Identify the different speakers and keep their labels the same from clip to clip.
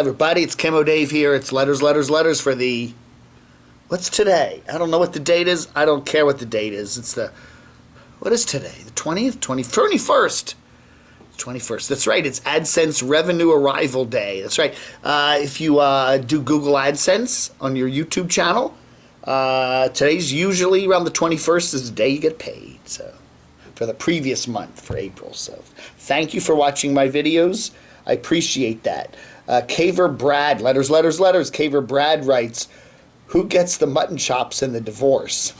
Speaker 1: everybody, it's Camo Dave here. It's letters for the... What's today? I don't know what the date is. I don't care what the date is. It's the... What is today? The 20th? 21st. 21st. That's right. It's AdSense Revenue Arrival Day. That's right. If you do Google AdSense on your YouTube channel, today's usually around the 21st is the day you get paid. So, for the previous month, for April. So, thank you for watching my videos. I appreciate that. Caver Brad, letters. Caver Brad writes, who gets the mutton chops in the divorce?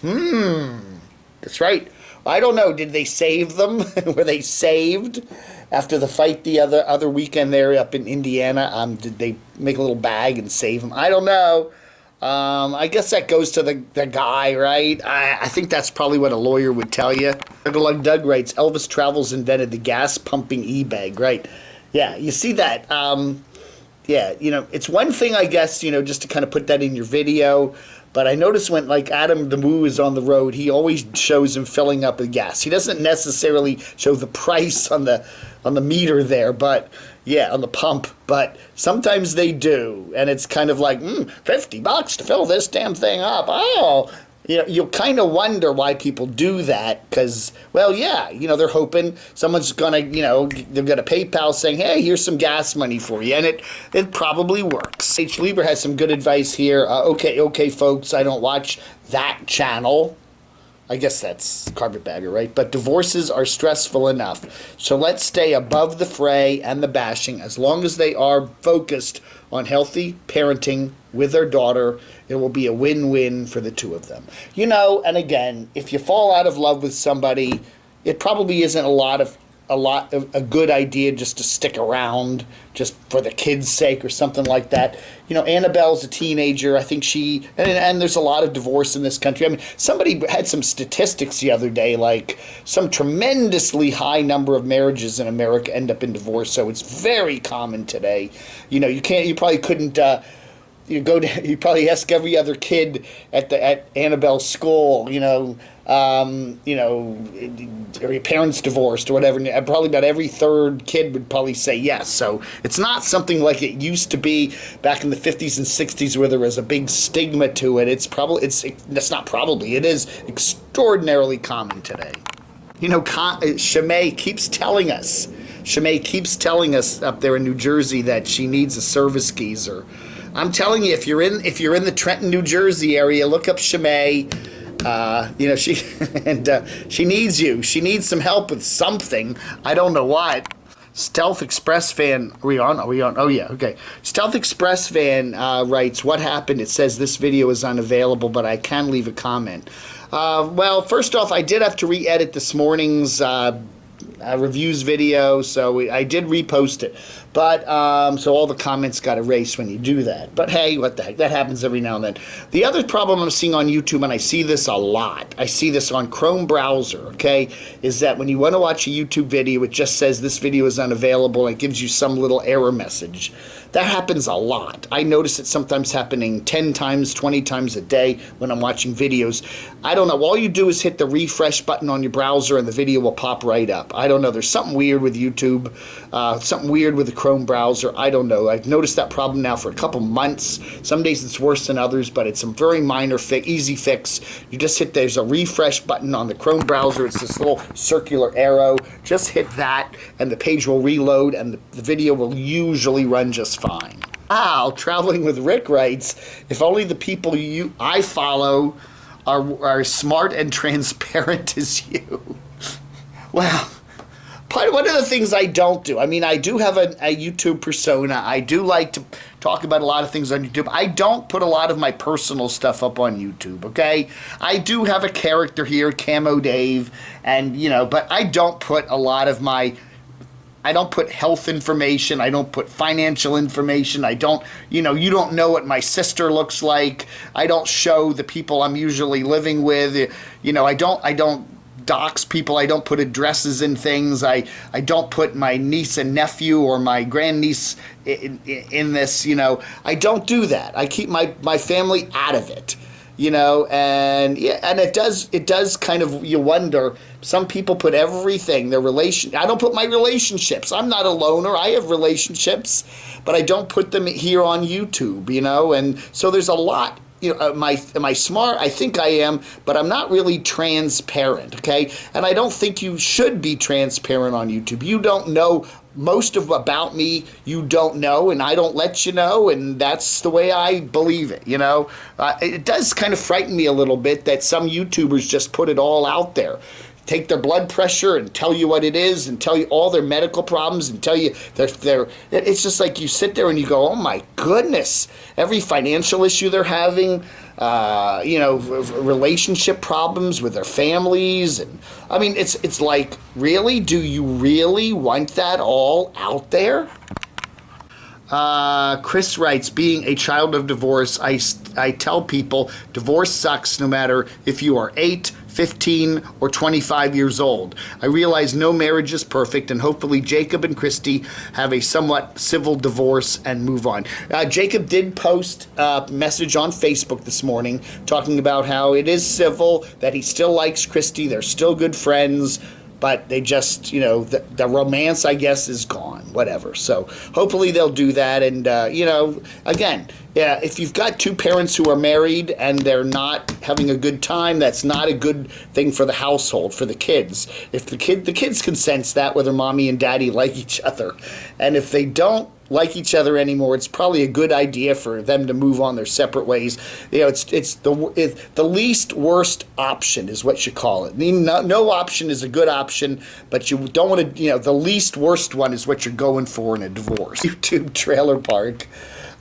Speaker 1: That's right. I don't know. Did they save them? Were they saved after the fight the other weekend there up in Indiana? Did they make a little bag and save them? I don't know. I guess that goes to the guy, right? I think that's probably what a lawyer would tell you. Doug writes, Elvis Travels invented the gas pumping e-bag, right? Yeah, you see that. Yeah, you know, it's one thing, I guess, you know, just to kind of put that in your video. But I notice when, like, Adam the Moo is on the road, he always shows him filling up with gas. He doesn't necessarily show the price on the meter there, but yeah, on the pump. But sometimes they do, and it's kind of like, $50 to fill this damn thing up. Oh. You know, you'll kind of wonder why people do that because, well, yeah, you know, they're hoping someone's going to, you know, they've got a PayPal saying, hey, here's some gas money for you, and it probably works. H. Lieber has some good advice here. Okay, folks, I don't watch that channel. I guess that's Carpetbagger, right? But divorces are stressful enough. So let's stay above the fray and the bashing as long as they are focused on healthy parenting with their daughter. It will be a win-win for the two of them. You know, and again, if you fall out of love with somebody, it probably isn't a good idea just to stick around just for the kids' sake or something like that. You know, Annabelle's a teenager. I think and there's a lot of divorce in this country. I mean, somebody had some statistics the other day, like some tremendously high number of marriages in America end up in divorce. So it's very common today. You know, you probably couldn't, you probably ask every other kid at Annabelle's school, are your parents divorced or whatever, and probably about every third kid would probably say yes. So it's not something like it used to be back in the 50s and 60s where there was a big stigma to it. It is extraordinarily common today. You know, Shemay keeps telling us up there in New Jersey that she needs a service geezer. I'm telling you, if you're in the Trenton, New Jersey area, look up Shemay. She needs you. She needs some help with something. I don't know what. Stealth Express fan, are we on? Oh yeah, okay. Stealth Express fan writes, what happened? It says this video is unavailable, but I can leave a comment. Well, first off, I did have to re-edit this morning's reviews video, so I did repost it, but so all the comments got erased when you do that. But hey, what the heck, that happens every now and then. The other problem I'm seeing on YouTube, and I see this a lot, I see this on Chrome browser, okay, is that when you want to watch a YouTube video, it just says this video is unavailable, and it gives you some little error message. That happens a lot. I notice it sometimes happening 10 times, 20 times a day when I'm watching videos. I don't know. All you do is hit the refresh button on your browser and the video will pop right up. I don't know. There's something weird with YouTube, something weird with the Chrome browser. I don't know. I've noticed that problem now for a couple months. Some days it's worse than others, but it's a very minor easy fix. You just hit, there's a refresh button on the Chrome browser. It's this little circular arrow. Just hit that and the page will reload and the video will usually run just fine. Al, Traveling with Rick writes, if only the people I follow are smart and transparent as you. Well, one of the things I don't do, I mean, I do have a YouTube persona. I do like to talk about a lot of things on YouTube. I don't put a lot of my personal stuff up on YouTube, okay? I do have a character here, Camo Dave, and, but I don't put a lot of I don't put health information. I don't put financial information. I don't, you don't know what my sister looks like. I don't show the people I'm usually living with. I don't dox people. I don't put addresses in things. I don't put my niece and nephew or my grandniece in this, I don't do that. I keep my family out of it. And yeah, and it does kind of, you wonder, Some people put everything, their relation. I don't put my relationships. I'm not a loner. I have relationships, but I don't put them here on YouTube, you know. And so there's a lot. You know, am I smart? I think I am, but I'm not really transparent, okay? And I don't think you should be transparent on YouTube. You don't know most of about me. You don't know, and I don't let you know, and that's the way I believe it, you know? It does kind of frighten me a little bit that some YouTubers just put it all out there. Take their blood pressure and tell you what it is and tell you all their medical problems and tell you it's just like you sit there and you go, oh my goodness, every financial issue they're having, you know, relationship problems with their families. And I mean, it's like, really? Do you really want that all out there? Chris writes, being a child of divorce, I tell people divorce sucks no matter if you are 8, 15, or 25 years old. I realize no marriage is perfect, and hopefully Jacob and Kristi have a somewhat civil divorce and move on. Jacob did post a message on Facebook this morning talking about how it is civil, that he still likes Kristi, they're still good friends, but they just, you know, the romance, I guess, is gone, whatever. So hopefully they'll do that. And, you know, again, yeah, if you've got two parents who are married and they're not having a good time, that's not a good thing for the household, for the kids. If the kids can sense that, whether mommy and daddy like each other. And if they don't like each other anymore, it's probably a good idea for them to move on their separate ways. You know, it's the least worst option is what you call it. I mean, no option is a good option, but you don't want to, you know, the least worst one is what you're going for in a divorce. YouTube trailer park.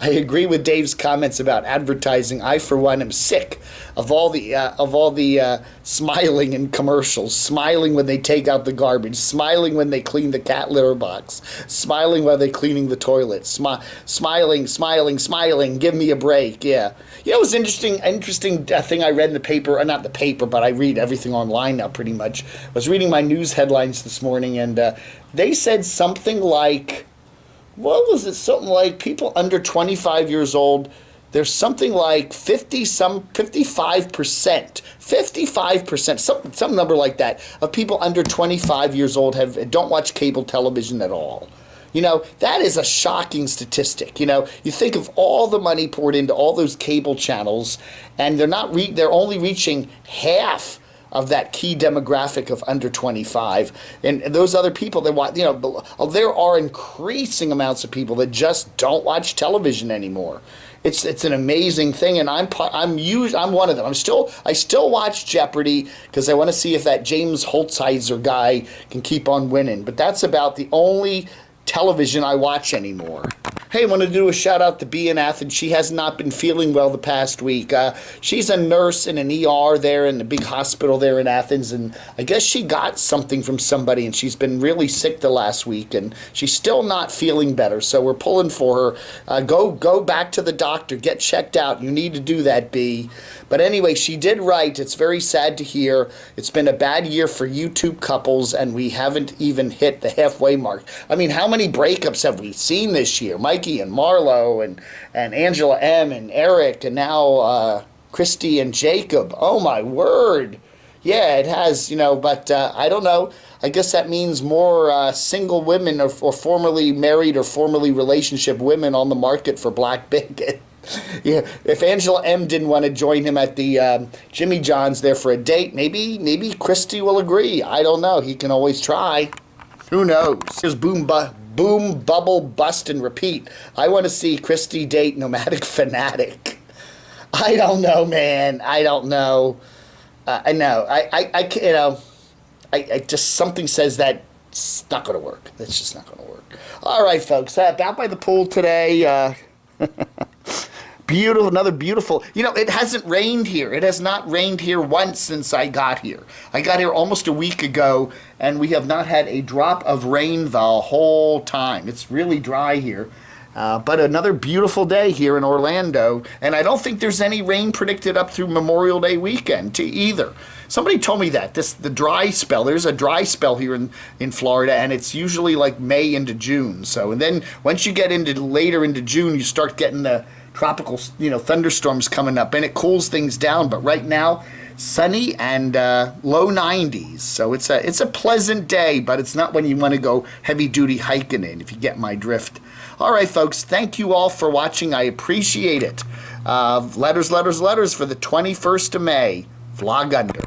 Speaker 1: I agree with Dave's comments about advertising. I, for one, am sick of all the smiling in commercials, smiling when they take out the garbage, smiling when they clean the cat litter box, smiling while they're cleaning the toilet, smiling, give me a break, yeah. You know, it was interesting thing I read in the paper, not the paper, but I read everything online now pretty much. I was reading my news headlines this morning, and they said something like, what was it? Something like people under 25 years old, there's something like 55%, some number like that, of people under 25 years old don't watch cable television at all. You know, that is a shocking statistic. You know, you think of all the money poured into all those cable channels, and they're only reaching half of that key demographic of under 25, and those other people that watch, you know, there are increasing amounts of people that just don't watch television anymore. It's an amazing thing, and I'm one of them. I still watch Jeopardy because I want to see if that James Holzheiser guy can keep on winning. But that's about the only television I watch anymore. Hey, I want to do a shout out to Bea in Athens. She has not been feeling well the past week. She's a nurse in an ER there in the big hospital there in Athens, and I guess she got something from somebody, and she's been really sick the last week, and she's still not feeling better. So we're pulling for her. Go back to the doctor. Get checked out. You need to do that, Bea. But anyway, she did write, it's very sad to hear. It's been a bad year for YouTube couples, and we haven't even hit the halfway mark. I mean, how many breakups have we seen this year? Mikey and Marlo and Angela M. and Eric, and now Kristi and Jacob. Oh, my word. Yeah, it has, you know, but I don't know. I guess that means more single women or formerly married or formerly relationship women on the market for Black Bacon. Yeah, if Angela M. didn't want to join him at the Jimmy John's there for a date, maybe Kristi will agree. I don't know. He can always try. Who knows? Here's boom, bubble, bust, and repeat. I want to see Kristi date Nomadic Fanatic. I don't know, man. I don't know. I know. I you know. I just, something says that it's not going to work. It's just not going to work. All right, folks. Out by the pool today. Beautiful, another beautiful. You know, it hasn't rained here. It has not rained here once since I got here. I got here almost a week ago, and we have not had a drop of rain the whole time. It's really dry here. But another beautiful day here in Orlando, and I don't think there's any rain predicted up through Memorial Day weekend either. Somebody told me that the dry spell. There's a dry spell here in Florida, and it's usually like May into June. So, and then once you get later into June, you start getting the tropical, you know, thunderstorms coming up, and it cools things down. But right now, sunny and low 90s. So it's a pleasant day, but it's not when you want to go heavy-duty hiking in, if you get my drift. All right, folks, thank you all for watching. I appreciate it. Letters, letters, letters for the 21st of May. Vlog under.